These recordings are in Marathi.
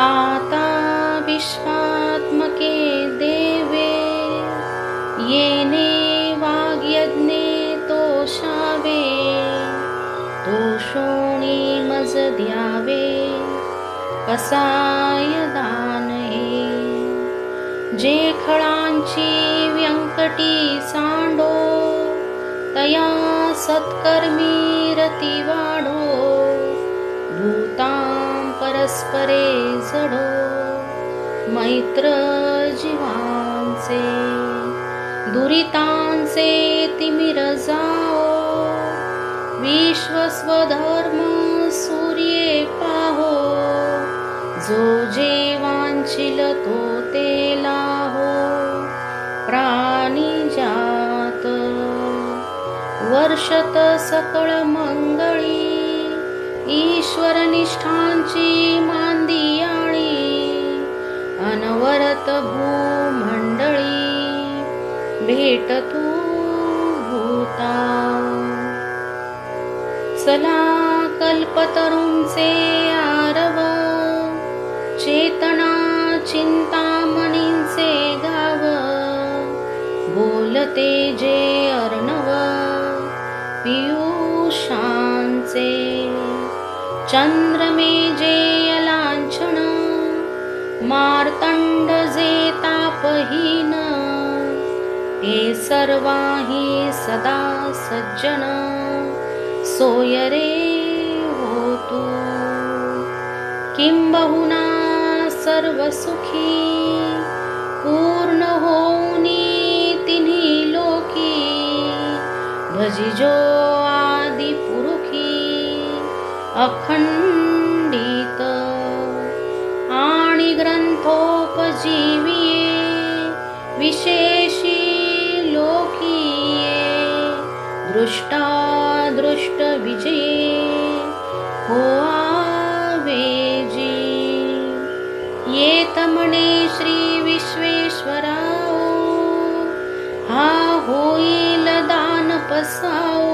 आता विश्वात्मके देवे येणे वाग्यज्ञे तोषावे तोषोणी मज द्यावे कसाय दानये जे खळांची व्यंकटी सांडो तया सत्कर्मी रती वाढो भूतां परस्परे जडो मैत्र जीवांचे दुरितांचे तिमिर जाओ विश्वस्वधर्म सूर्ये पाहो जो जे वांछिल तो ते लाहो प्राणी जात वर्षत सकळ मंगळी ईश्वर निष्ठांची मांदियाळी अनवरत भूमंडळी भेटतू भूता चला कल्पतरूंचे आरव चेतना चिंतामणींचे गाव बोलते जे अर्णव पियुषांचे चंद्रमे जे अलांछन मार्तंड जे तापहीन हे सर्वाही सदा सज्जन सोय रे होतु किंबहुना सर्व सुखी पूर्ण होऊनी तिन्ही लोकी भजिजो आदि पुरुखी अखंडित आणि ग्रंथोपजीविये विशेषी लोकीये दृष्टा दृष्ट विजये हो आवेजी येत म्हणे श्री विश्वेश्वराओ हा होईल दान पसाओ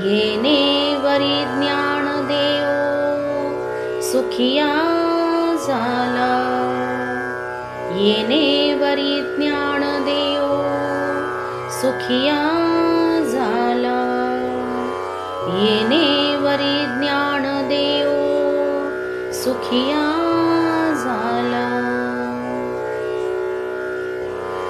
येणे वरी ज्ञान देओ सुखिया झाला येणे वरी ज्ञान देओ सुखिया झाला येणे वरी ज्ञान देओ सुखिया